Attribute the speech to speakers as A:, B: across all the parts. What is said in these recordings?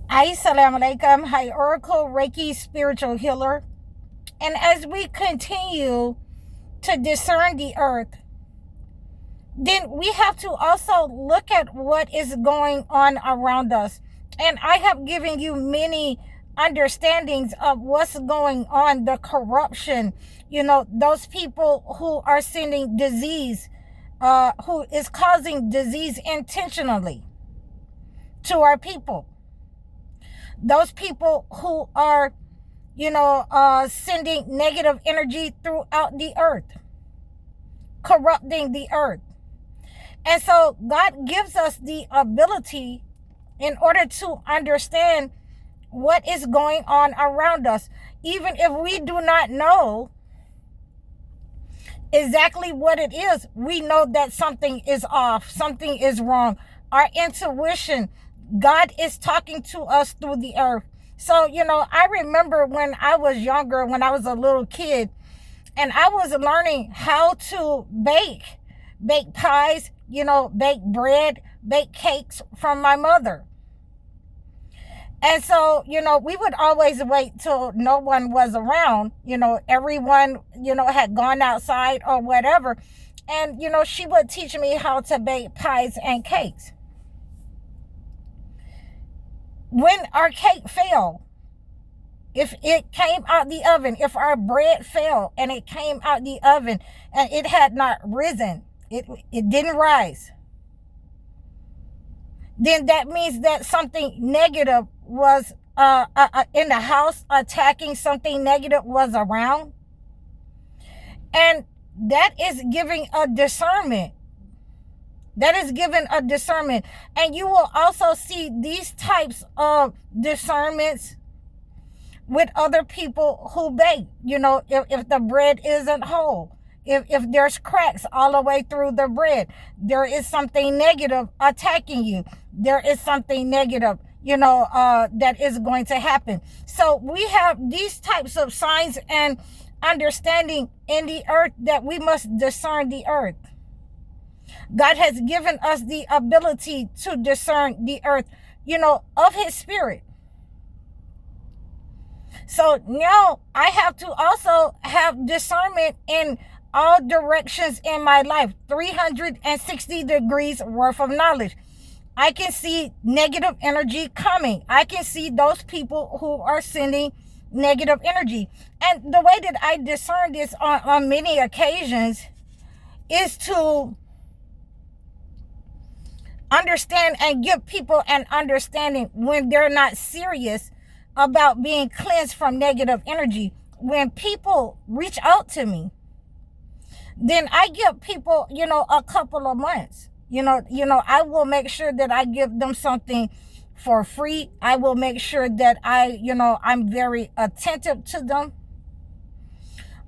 A: Assalamu alaikum. Hi, Oracle Reiki spiritual healer. And as we continue to discern the earth, then we have to also look at what is going on around us. And I have given you many understandings of what's going on, the corruption, those people who are sending disease, who is causing disease intentionally to our people. Those people who are, sending negative energy throughout the earth, corrupting the earth. And so God gives us the ability in order to understand what is going on around us. Even if we do not know exactly what it is, we know that something is off, something is wrong. Our intuition, God is talking to us through the earth. So, I remember when I was younger, when I was a little kid, and I was learning how to bake pies, bake bread, bake cakes from my mother. And so, we would always wait till no one was around, everyone, had gone outside or whatever. And, she would teach me how to bake pies and cakes. When our cake fell, if it came out the oven, if our bread fell and it came out the oven and it had not risen, it didn't rise, then that means that something negative was in the house, attacking, something negative was around. And that is giving a discernment. That is given a discernment. And you will also see these types of discernments with other people who bake. If the bread isn't whole, if there's cracks all the way through the bread, there is something negative attacking you. There is something negative, that is going to happen. So we have these types of signs and understanding in the earth that we must discern the earth. God has given us the ability to discern the earth, of his spirit. So now I have to also have discernment in all directions in my life, 360 degrees worth of knowledge. I can see negative energy coming. I can see those people who are sending negative energy. And the way that I discern this on many occasions is to understand and give people an understanding when they're not serious about being cleansed from negative energy. When people reach out to me, then I give people, a couple of months. I will make sure that I give them something for free. I will make sure that I'm very attentive to them.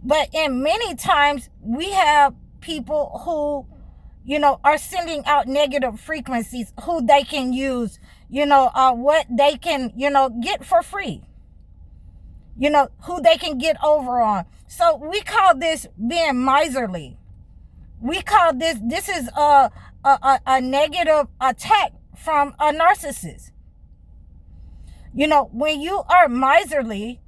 A: But in many times we have people who are sending out negative frequencies, who they can use, what they can, get for free, who they can get over on. So we call this being miserly. We call this is a negative attack from a narcissist. When you are miserly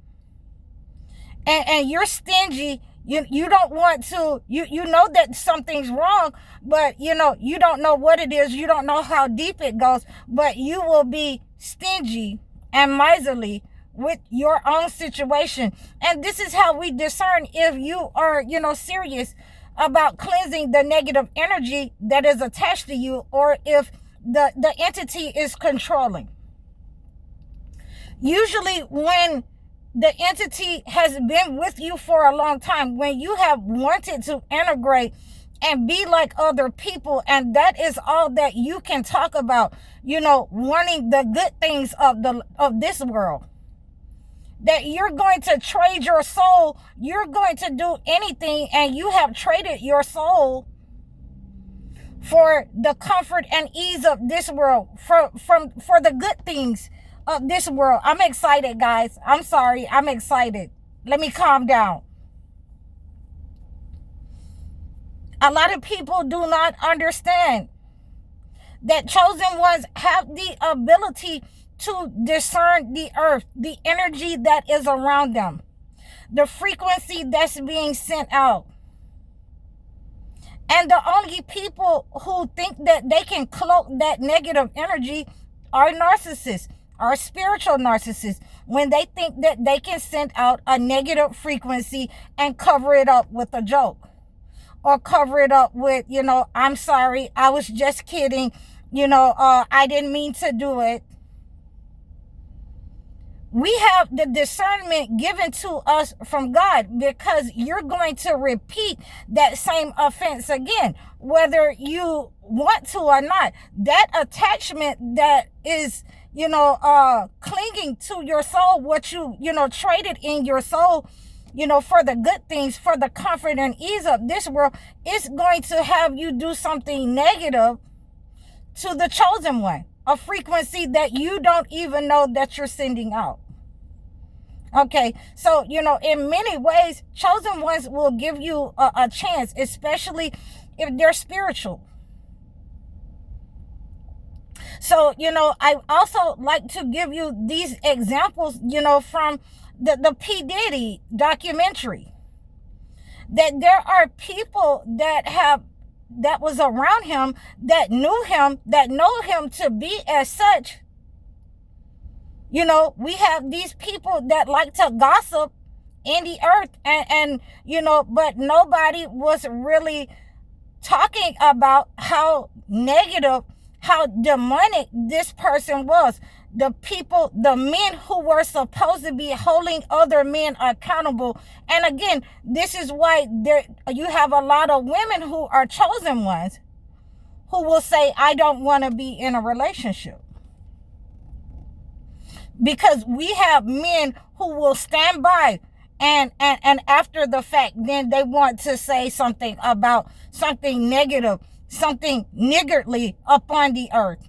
A: and you're stingy, you don't want to, you know that something's wrong, but you don't know what it is. You don't know how deep it goes, but you will be stingy and miserly with your own situation. And this is how we discern if you are, serious about cleansing the negative energy that is attached to you, or if the entity is controlling. Usually when the entity has been with you for a long time, when you have wanted to integrate and be like other people, and that is all that you can talk about, wanting the good things of this world, that you're going to trade your soul, you're going to do anything, and you have traded your soul for the comfort and ease of this world, for the good things of this world. I'm excited, guys. I'm sorry. I'm excited. Let me calm down. A lot of people do not understand that chosen ones have the ability to discern the earth, the energy that is around them, the frequency that's being sent out. And the only people who think that they can cloak that negative energy are narcissists, are spiritual narcissists, when they think that they can send out a negative frequency and cover it up with a joke. Or cover it up with, I'm sorry, I was just kidding, I didn't mean to do it. We have the discernment given to us from God, because you're going to repeat that same offense again, whether you want to or not. That attachment that is, clinging to your soul, what you traded in your soul, for the good things, for the comfort and ease of this world, is going to have you do something negative to the chosen one, a frequency that you don't even know that you're sending out. Okay, so, in many ways, chosen ones will give you a chance, especially if they're spiritual. So, I also like to give you these examples, from the P. Diddy documentary. That there are people that was around him, that knew him, that know him to be as such. We have these people that like to gossip in the earth, and but nobody was really talking about how negative, how demonic this person was. The people, the men who were supposed to be holding other men accountable. And again, this is why you have a lot of women who are chosen ones who will say, I don't want to be in a relationship. Because we have men who will stand by and after the fact, then they want to say something about something negative, something niggardly upon the earth.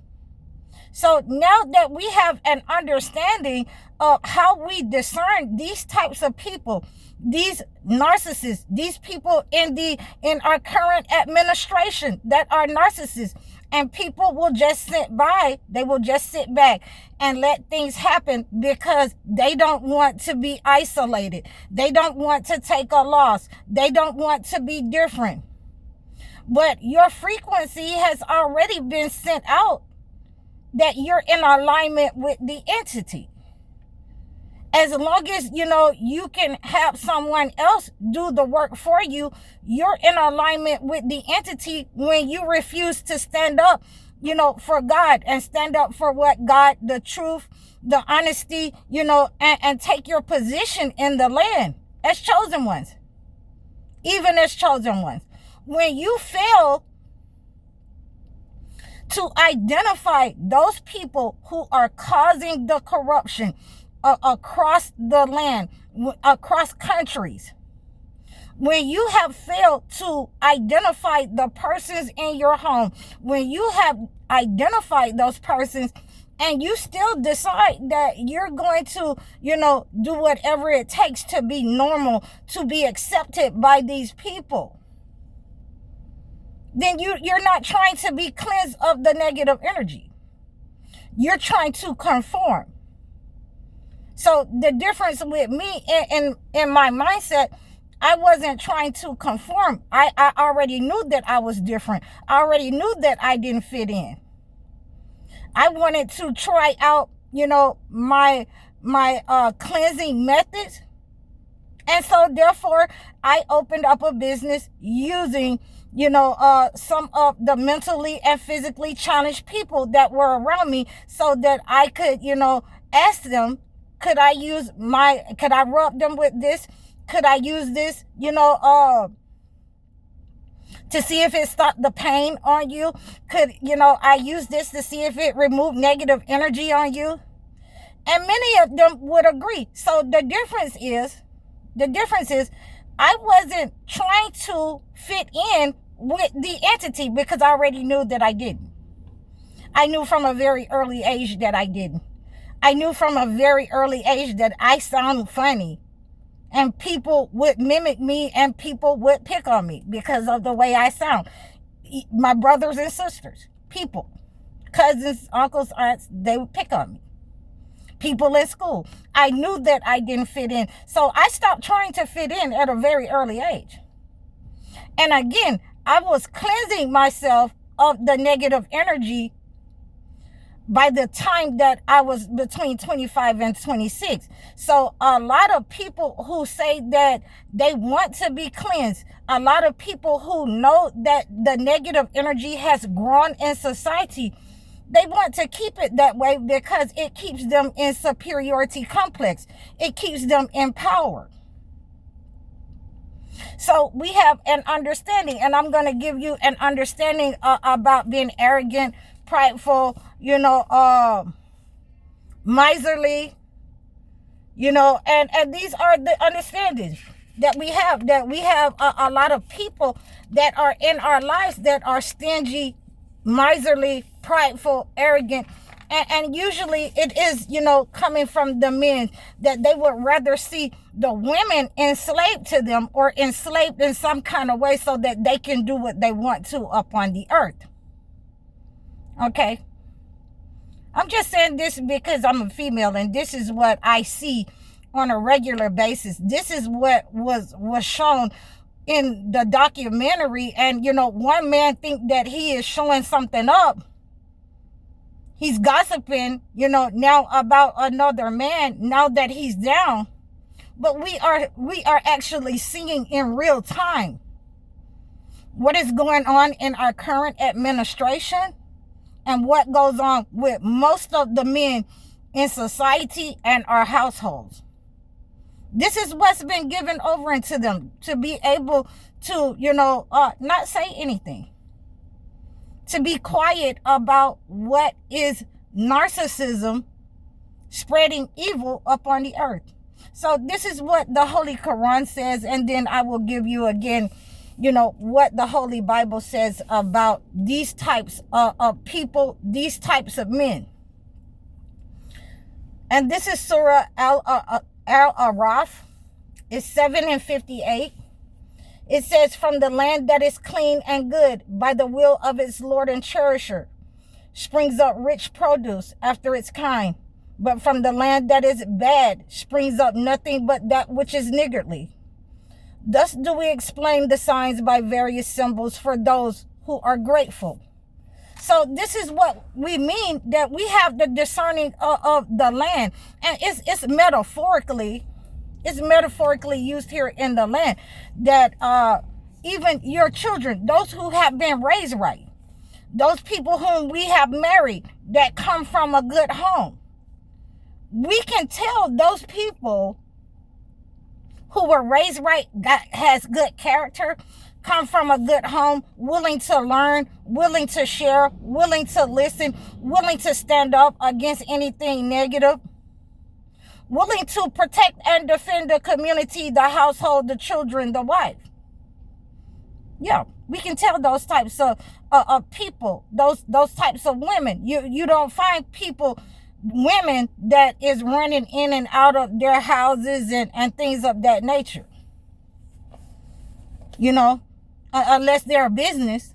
A: So now that we have an understanding of how we discern these types of people, these narcissists, these people in our current administration that are narcissists, and people will just sit by, they will just sit back and let things happen because they don't want to be isolated. They don't want to take a loss. They don't want to be different. But your frequency has already been sent out that you're in alignment with the entity. As long as, you can have someone else do the work for you, you're in alignment with the entity when you refuse to stand up, for God, and stand up for what God, the truth, the honesty, and take your position in the land as chosen ones. Even as chosen ones. When you fail to identify those people who are causing the corruption across the land, across countries, when you have failed to identify the persons in your home, when you have identified those persons and you still decide that you're going to, do whatever it takes to be normal, to be accepted by these people, then you're not trying to be cleansed of the negative energy. You're trying to conform. So the difference with me in my mindset, I wasn't trying to conform. I already knew that I was different. I already knew that I didn't fit in. I wanted to try out, my cleansing methods. And so therefore, I opened up a business using, some of the mentally and physically challenged people that were around me, so that I could, ask them, could I rub them with this? Could I use this, to see if it stopped the pain on you? Could, I use this to see if it removed negative energy on you? And many of them would agree. So the difference is I wasn't trying to fit in with the entity, because I already knew that I didn't. I knew from a very early age that I didn't. I knew from a very early age that I sound funny, and people would mimic me and people would pick on me because of the way I sound. My brothers and sisters, people, cousins, uncles, aunts, they would pick on me. people in school. I knew that I didn't fit in. So I stopped trying to fit in at a very early age. And again, I was cleansing myself of the negative energy by the time that I was between 25 and 26. So a lot of people who say that they want to be cleansed, a lot of people who know that the negative energy has grown in society, they want to keep it that way because it keeps them in superiority complex. It keeps them empowered. So we have an understanding, and I'm going to give you an understanding about being arrogant, prideful, miserly, and these are the understandings that we have, a lot of people that are in our lives that are stingy, miserly, prideful, arrogant. And usually it is, coming from the men, that they would rather see the women enslaved to them or enslaved in some kind of way so that they can do what they want to upon the earth. Okay? I'm just saying this because I'm a female and this is what I see on a regular basis. This is what was shown in the documentary. And, one man think that he is showing something up. He's gossiping, now about another man now that he's down. But we are actually seeing in real time what is going on in our current administration and what goes on with most of the men in society and our households. This is what's been given over into them to be able to, not say anything. To be quiet about what is narcissism spreading evil upon the earth. So this is what the Holy Quran says, and then I will give you again, what the Holy Bible says about these types of people, these types of men. And this is Surah Al-Araf. It's 7:58. It says, from the land that is clean and good, by the will of its Lord and cherisher, springs up rich produce after its kind. But from the land that is bad, springs up nothing but that which is niggardly. Thus do we explain the signs by various symbols for those who are grateful. So this is what we mean, that we have the discerning of the land. And it's metaphorically used here in the land, that even your children, those who have been raised right, those people whom we have married that come from a good home, we can tell those people who were raised right, has good character, come from a good home, willing to learn, willing to share, willing to listen, willing to stand up against anything negative, willing to protect and defend the community, the household, the children, the wife. Yeah, we can tell those types of people, those types of women. You don't find women that is running in and out of their houses and things of that nature. Unless they're a business.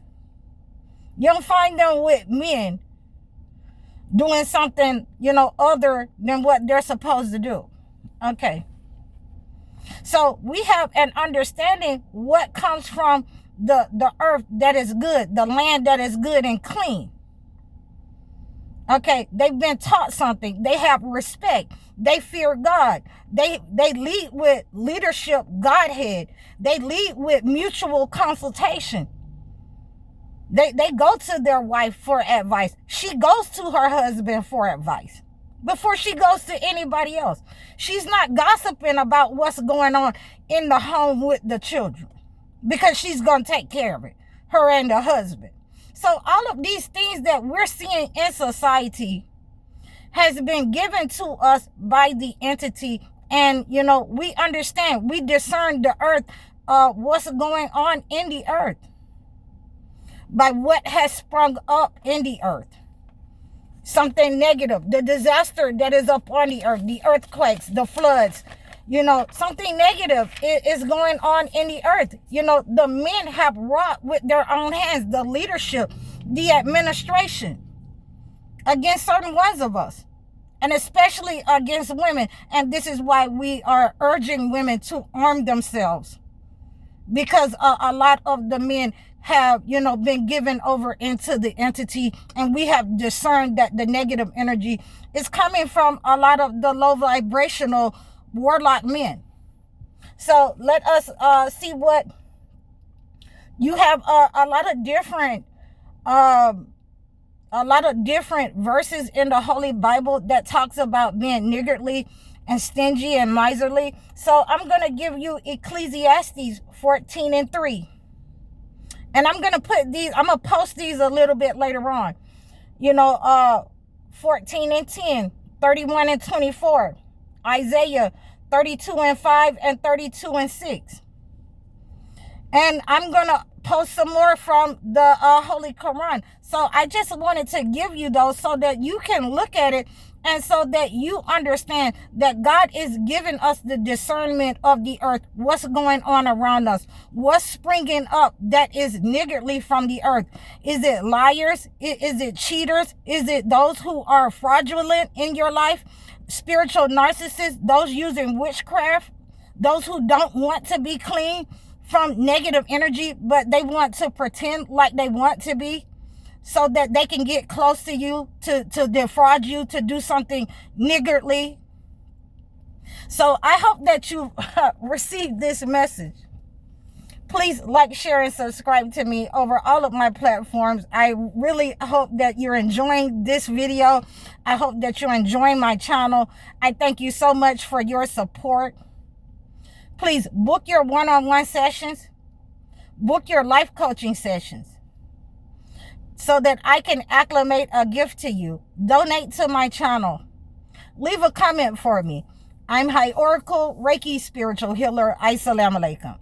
A: You don't find them with men doing something, other than what they're supposed to do. Okay. So we have an understanding what comes from the earth that is good, the land that is good and clean. Okay, they've been taught something. They have respect. They fear God. They lead with leadership, Godhead. They lead with mutual consultation. They go to their wife for advice. She goes to her husband for advice before she goes to anybody else. She's not gossiping about what's going on in the home with the children because she's going to take care of it, her and the husband. So all of these things that we're seeing in society has been given to us by the entity. And, we understand, we discern the earth, what's going on in the earth by what has sprung up in the earth. Something negative, the disaster that is upon the earth, the earthquakes, the floods, something negative is going on in the earth. The men have wrought with their own hands, the leadership, the administration against certain ones of us. and especially against women. And this is why we are urging women to arm themselves, because a lot of the men have, been given over into the entity, and we have discerned that the negative energy is coming from a lot of the low vibrational warlock men. So let us see what you have. A lot of different verses in the Holy Bible that talks about being niggardly and stingy and miserly. So I'm going to give you Ecclesiastes 14:3. And I'm going to post these a little bit later on. 14:10, 31:24, Isaiah 32:5 and 32:6. And I'm going to post some more from the Holy Quran. So I just wanted to give you those so that you can look at it, and so that you understand that God is giving us the discernment of the earth, what's going on around us, what's springing up that is niggardly from the earth. Is it liars? Is it cheaters? Is it those who are fraudulent in your life? Spiritual narcissists, those using witchcraft, those who don't want to be clean from negative energy, but they want to pretend like they want to be, so that they can get close to you, to defraud you, to do something niggardly. So I hope that you received this message. Please like, share, and subscribe to me over all of my platforms. I really hope that you're enjoying this video. I hope that you're enjoying my channel. I thank you so much for your support. Please book your one-on-one sessions. Book your life coaching sessions, so that I can acclimate a gift to you. Donate to my channel. Leave a comment for me. I'm High Oracle, Reiki Spiritual Healer. Assalamu alaikum.